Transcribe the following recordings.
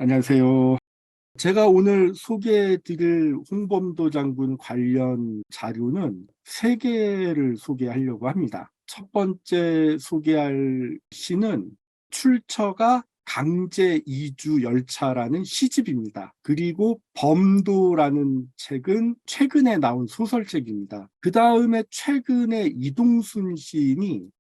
안녕하세요. 제가 오늘 소개해 드릴 홍범도 장군 관련 자료는 세 개를 소개하려고 합니다. 첫 번째 소개할 시는 출처가 강제 이주 열차라는 시집입니다. 그리고 범도라는 책은 최근에 나온 소설책입니다. 그 다음에 최근에 이동순 시인이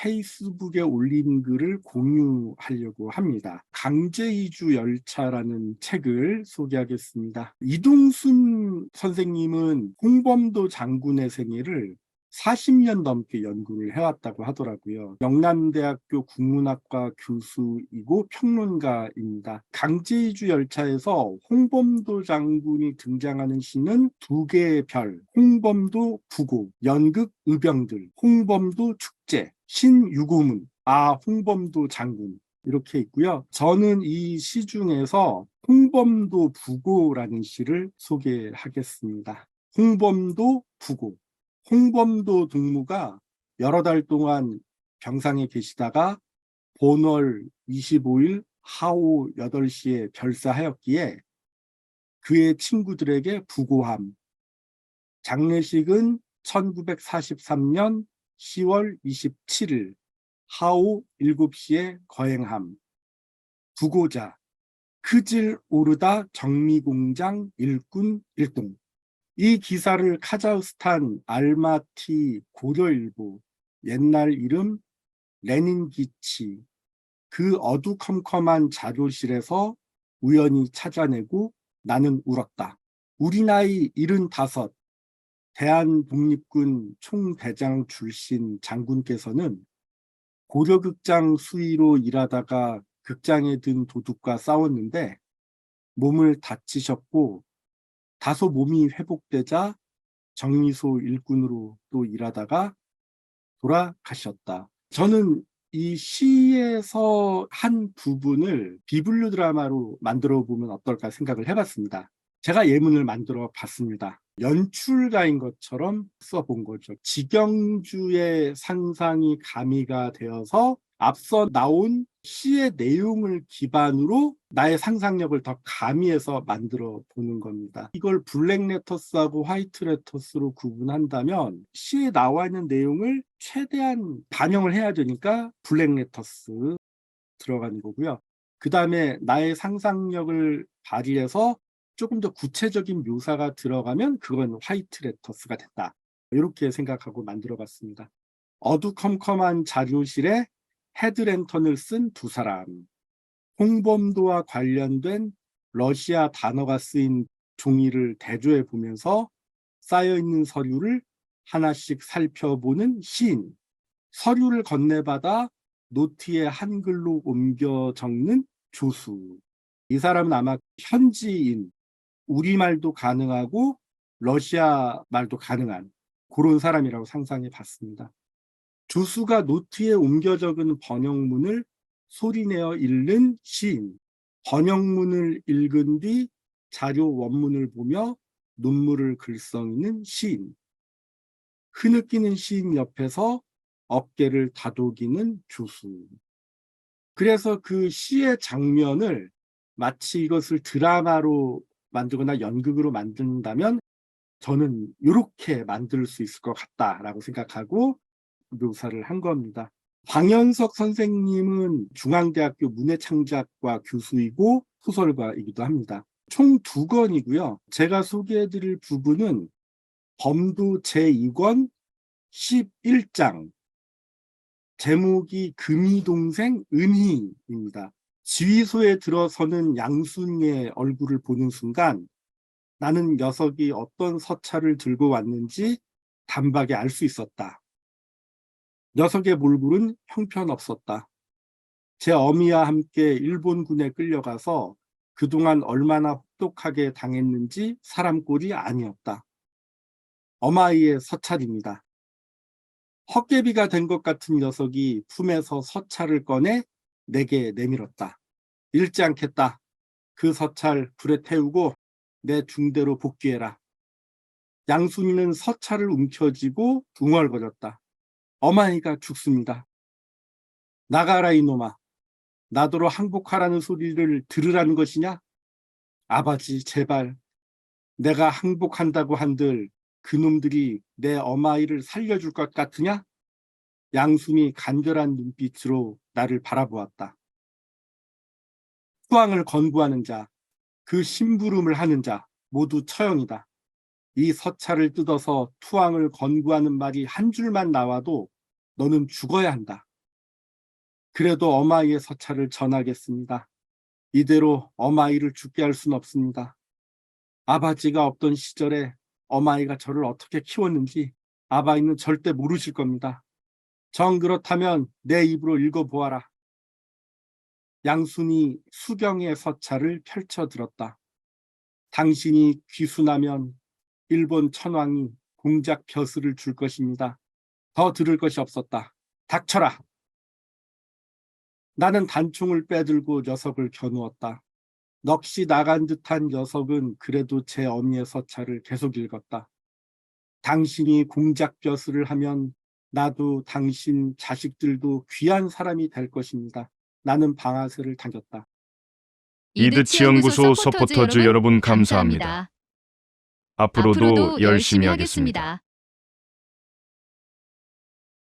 페이스북에 올린 글을 공유하려고 합니다. 강제이주 열차라는 책을 소개하겠습니다. 이동순 선생님은 홍범도 장군의 생애를 40년 넘게 연구를 해왔다고 하더라고요. 영남대학교 국문학과 교수이고 평론가입니다. 강제이주 열차에서 홍범도 장군이 등장하는 시는 두 개의 별, 홍범도 부고, 연극 의병들, 홍범도 축제, 신유고문, 홍범도 장군 이렇게 있고요. 저는 이 시 중에서 홍범도 부고라는 시를 소개하겠습니다. 홍범도 부고. 홍범도 동무가 여러 달 동안 병상에 계시다가 본월 25일 하오 8시에 별사하였기에 그의 친구들에게 부고함. 장례식은 1943년 10월 27일 하오 7시에 거행함. 부고자 크질 오르다 정미공장 일꾼 일동. 이 기사를 카자흐스탄 알마티 고려일보, 옛날 이름 레닌기치, 그 어두컴컴한 자료실에서 우연히 찾아내고 나는 울었다. 우리 나이 75, 대한독립군 총대장 출신 장군께서는 고려극장 수의로 일하다가 극장에 든 도둑과 싸웠는데 몸을 다치셨고 다소 몸이 회복되자 정미소 일꾼으로 또 일하다가 돌아가셨다. 저는 이 시에서 한 부분을 비블류 드라마로 만들어 보면 어떨까 생각을 해봤습니다. 제가 예문을 만들어 봤습니다. 연출가인 것처럼 써본 거죠. 직영주의 상상이 가미가 되어서 앞서 나온 시의 내용을 기반으로 나의 상상력을 더 가미해서 만들어 보는 겁니다. 이걸 블랙 레터스하고 화이트 레터스로 구분한다면 시에 나와 있는 내용을 최대한 반영을 해야 되니까 블랙 레터스 들어가는 거고요. 그 다음에 나의 상상력을 발휘해서 조금 더 구체적인 묘사가 들어가면 그건 화이트 레터스가 됐다. 이렇게 생각하고 만들어 봤습니다. 어두컴컴한 자료실에 헤드랜턴을 쓴 두 사람. 홍범도와 관련된 러시아 단어가 쓰인 종이를 대조해 보면서 쌓여있는 서류를 하나씩 살펴보는 시인. 서류를 건네받아 노트에 한글로 옮겨 적는 조수. 이 사람은 아마 현지인, 우리말도 가능하고 러시아 말도 가능한 그런 사람이라고 상상해 봤습니다. 조수가 노트에 옮겨 적은 번역문을 소리내어 읽는 시인. 번역문을 읽은 뒤 자료 원문을 보며 눈물을 글썽이는 시인. 흐느끼는 시인 옆에서 어깨를 다독이는 조수. 그래서 그 시의 장면을 마치 이것을 드라마로 만들거나 연극으로 만든다면 저는 이렇게 만들 수 있을 것 같다라고 생각하고 묘사를 한 겁니다. 황현석 선생님은 중앙대학교 문해창작과 교수이고 소설가이기도 합니다. 총 2권이고요. 제가 소개해드릴 부분은 범도 제2권 11장, 제목이 금이 동생 은희입니다. 지휘소에 들어서는 양순의 얼굴을 보는 순간 나는 녀석이 어떤 서찰을 들고 왔는지 단박에 알 수 있었다. 녀석의 몰골은 형편없었다. 제 어미와 함께 일본군에 끌려가서 그동안 얼마나 혹독하게 당했는지 사람 꼴이 아니었다. 어마이의 서찰입니다. 헛개비가 된 것 같은 녀석이 품에서 서찰을 꺼내 내게 내밀었다. 읽지 않겠다. 그 서찰 불에 태우고 내 중대로 복귀해라. 양순이는 서찰을 움켜쥐고 웅얼거렸다. 어마이가 죽습니다. 나가라 이놈아. 나더러 항복하라는 소리를 들으라는 것이냐? 아버지, 제발 내가 항복한다고 한들 그놈들이 내 어마이를 살려줄 것 같으냐? 양순이 간절한 눈빛으로 나를 바라보았다. 투항을 권고하는 자, 그 심부름을 하는 자 모두 처형이다. 이 서찰을 뜯어서 투항을 권고하는 말이 한 줄만 나와도 너는 죽어야 한다. 그래도 어마이의 서찰을 전하겠습니다. 이대로 어마이를 죽게 할 수는 없습니다. 아버지가 없던 시절에 어마이가 저를 어떻게 키웠는지 아바이는 절대 모르실 겁니다. 정 그렇다면 내 입으로 읽어보아라. 양순이 수경의 서찰을 펼쳐들었다. 당신이 귀순하면 일본 천황이 공작 벼슬을 줄 것입니다. 더 들을 것이 없었다. 닥쳐라. 나는 단총을 빼들고 녀석을 겨누었다. 넋이 나간 듯한 녀석은 그래도 제 어미의 서찰을 계속 읽었다. 당신이 공작 벼슬을 하면 나도 당신 자식들도 귀한 사람이 될 것입니다. 나는 방아쇠를 당겼다. 이드치연구소 서포터즈 여러분 감사합니다. 앞으로도 열심히 하겠습니다.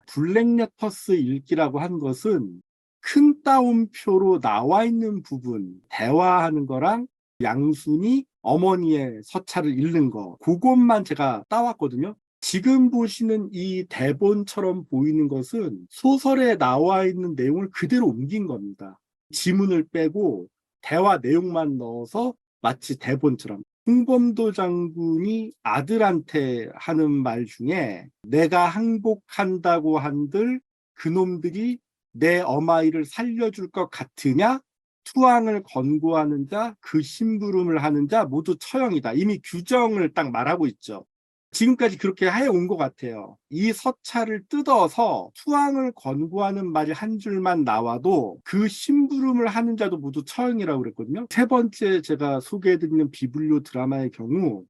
블랙레터스 읽기라고 한 것은 큰 따옴표로 나와 있는 부분, 대화하는 거랑 양순이 어머니의 서찰을 읽는 거, 그것만 제가 따왔거든요. 지금 보시는 이 대본처럼 보이는 것은 소설에 나와 있는 내용을 그대로 옮긴 겁니다. 지문을 빼고 대화 내용만 넣어서 마치 대본처럼. 홍범도 장군이 아들한테 하는 말 중에 내가 항복한다고 한들 그놈들이 내 어마이를 살려줄 것 같으냐? 투항을 권고하는 자, 그 심부름을 하는 자 모두 처형이다. 이미 규정을 딱 말하고 있죠. 지금까지 그렇게 해온 것 같아요. 이 서찰을 뜯어서 투항을 권고하는 말이 한 줄만 나와도 그 심부름을 하는 자도 모두 처형이라고 그랬거든요. 세 번째 제가 소개해드리는 비블리오 드라마의 경우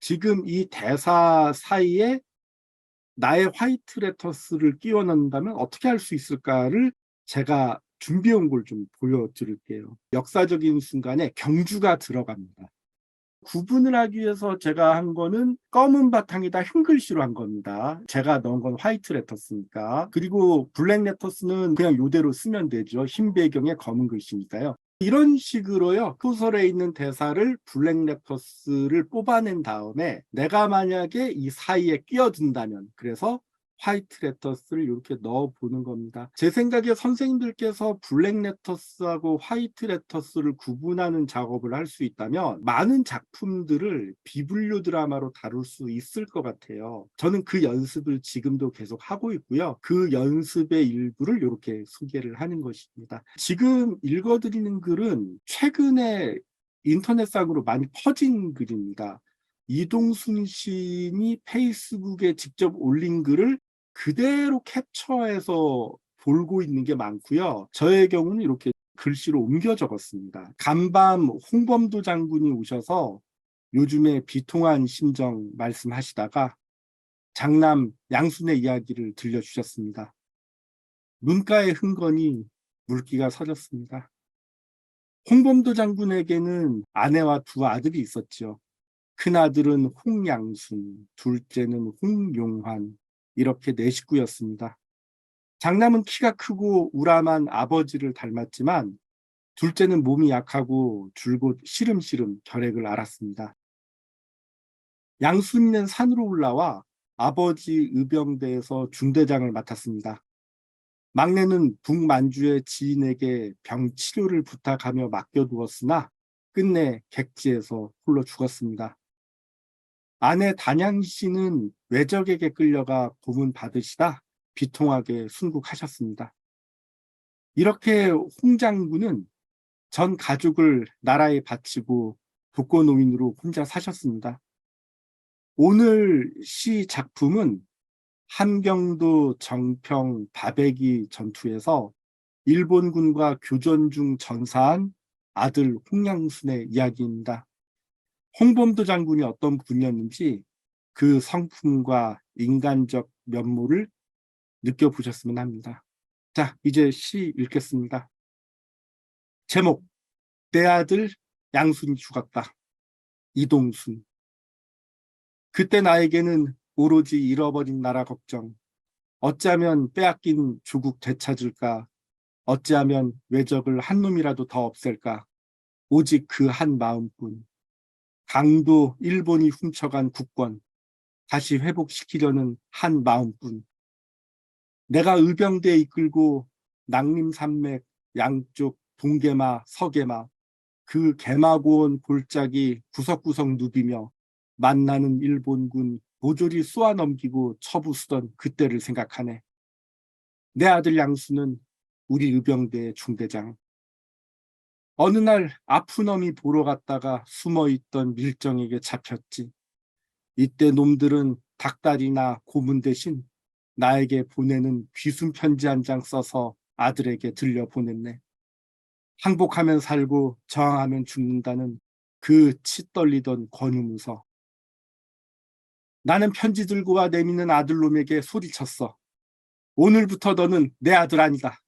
지금 이 대사 사이에 나의 화이트 레터스를 끼워 넣는다면 어떻게 할 수 있을까를 제가 준비해온 걸 좀 보여드릴게요. 역사적인 순간에 경주가 들어갑니다. 구분을 하기 위해서 제가 한 거는 검은 바탕에다 흰 글씨로 한 겁니다. 제가 넣은 건 화이트 레터스니까. 그리고 블랙 레터스는 그냥 이대로 쓰면 되죠. 흰 배경에 검은 글씨니까요. 이런 식으로요. 소설에 있는 대사를 블랙 레터스를 뽑아낸 다음에 내가 만약에 이 사이에 끼어든다면, 그래서 화이트 레터스를 이렇게 넣어 보는 겁니다. 제 생각에 선생님들께서 블랙 레터스하고 화이트 레터스를 구분하는 작업을 할 수 있다면 많은 작품들을 비블리오 드라마로 다룰 수 있을 것 같아요. 저는 그 연습을 지금도 계속 하고 있고요. 그 연습의 일부를 이렇게 소개를 하는 것입니다. 지금 읽어드리는 글은 최근에 인터넷상으로 많이 퍼진 글입니다. 이동순 시인이 페이스북에 직접 올린 글을 그대로 캡처해서 돌고 있는 게 많고요. 저의 경우는 이렇게 글씨로 옮겨 적었습니다. 간밤 홍범도 장군이 오셔서 요즘에 비통한 심정 말씀하시다가 장남 양순의 이야기를 들려주셨습니다. 눈가에 흥건히 물기가 서렸습니다. 홍범도 장군에게는 아내와 두 아들이 있었죠. 큰아들은 홍양순, 둘째는 홍용환, 이렇게 네 식구였습니다. 장남은 키가 크고 우람한 아버지를 닮았지만 둘째는 몸이 약하고 줄곧 시름시름 결핵을 앓았습니다. 양순이는 산으로 올라와 아버지 의병대에서 중대장을 맡았습니다. 막내는 북만주의 지인에게 병 치료를 부탁하며 맡겨두었으나 끝내 객지에서 홀로 죽었습니다. 아내 단양 씨는 외적에게 끌려가 고문 받으시다 비통하게 순국하셨습니다. 이렇게 홍 장군은 전 가족을 나라에 바치고 독거노인으로 혼자 사셨습니다. 오늘 시 작품은 함경도 정평 바베기 전투에서 일본군과 교전 중 전사한 아들 홍양순의 이야기입니다. 홍범도 장군이 어떤 분이었는지 그 성품과 인간적 면모를 느껴보셨으면 합니다. 자, 이제 시 읽겠습니다. 제목, 내 아들 양순이 죽었다. 이동순. 그때 나에게는 오로지 잃어버린 나라 걱정, 어찌하면 빼앗긴 조국 되찾을까, 어찌하면 외적을 한 놈이라도 더 없앨까, 오직 그 한 마음뿐. 강도 일본이 훔쳐간 국권, 다시 회복시키려는 한 마음뿐. 내가 의병대에 이끌고 낭림산맥 양쪽 동계마, 서계마, 그 개마고원 골짜기 구석구석 누비며 만나는 일본군 모조리 쏘아 넘기고 처부수던 그때를 생각하네. 내 아들 양수는 우리 의병대의 중대장. 어느 날 아픈 어미 보러 갔다가 숨어있던 밀정에게 잡혔지. 이때 놈들은 닭다리나 고문 대신 나에게 보내는 귀순 편지 한 장 써서 아들에게 들려보냈네. 항복하면 살고 저항하면 죽는다는 그 치 떨리던 권유문서. 나는 편지 들고 와 내미는 아들놈에게 소리쳤어. 오늘부터 너는 내 아들 아니다.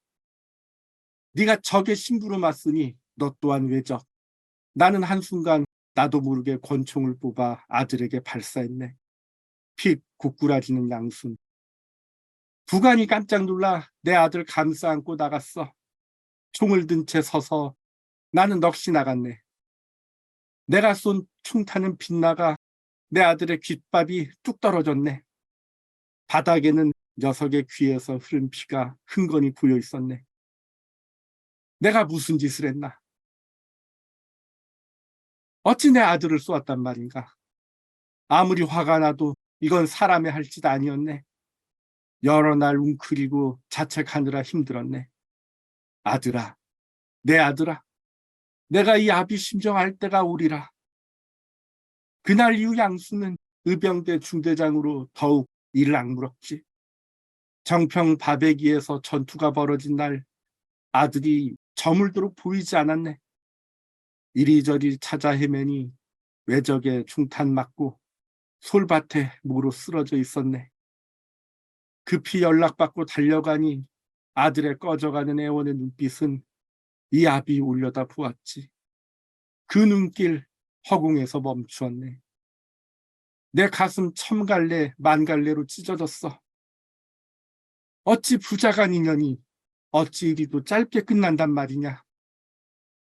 네가 적의 심부름 왔으니 너 또한 외적. 나는 한순간 나도 모르게 권총을 뽑아 아들에게 발사했네. 픽 고꾸라지는 양순. 부관이 깜짝 놀라 내 아들 감싸 안고 나갔어. 총을 든 채 서서 나는 넋이 나갔네. 내가 쏜 총탄은 빗나가 내 아들의 귓밥이 뚝 떨어졌네. 바닥에는 녀석의 귀에서 흐른 피가 흥건히 보여 있었네. 내가 무슨 짓을 했나? 어찌 내 아들을 쏘았단 말인가? 아무리 화가 나도 이건 사람의 할 짓 아니었네. 여러 날 웅크리고 자책하느라 힘들었네. 아들아, 내 아들아, 내가 이 아비 심정할 때가 오리라. 그날 이후 양수는 의병대 중대장으로 더욱 이를 악물었지. 정평 바베기에서 전투가 벌어진 날 아들이 저물도록 보이지 않았네. 이리저리 찾아 헤매니 외적에 중탄 맞고 솔밭에 모로 쓰러져 있었네. 급히 연락받고 달려가니 아들의 꺼져가는 애원의 눈빛은 이 아비 올려다 보았지. 그 눈길 허공에서 멈추었네. 내 가슴 천갈래 만갈래로 찢어졌어. 어찌 부자간 인연이 어찌 이리도 짧게 끝난단 말이냐.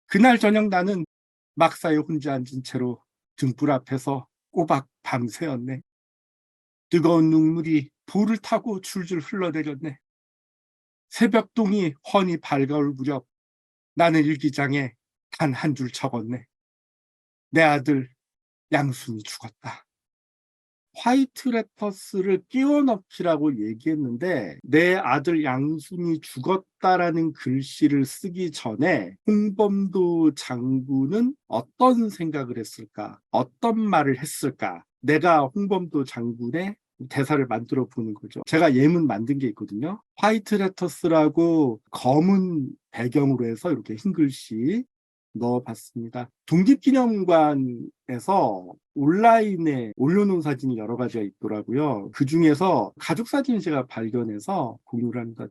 그날 저녁 나는 막사에 혼자 앉은 채로 등불 앞에서 꼬박 밤새었네. 뜨거운 눈물이 볼을 타고 줄줄 흘러내렸네. 새벽동이 훤히 밝아올 무렵 나는 일기장에 단 한 줄 적었네. 내 아들 양순이 죽었다. 화이트 레터스를 끼워 넣기라고 얘기했는데 내 아들 양순이 죽었다라는 글씨를 쓰기 전에 홍범도 장군은 어떤 생각을 했을까? 어떤 말을 했을까? 내가 홍범도 장군의 대사를 만들어 보는 거죠. 제가 예문 만든 게 있거든요. 화이트 레터스라고 검은 배경으로 해서 이렇게 흰 글씨 넣어봤습니다. 독립기념관에서 온라인에 올려놓은 사진이 여러 가지가 있더라고요. 그 중에서 가족 사진을 제가 발견해서 공유를 합니다.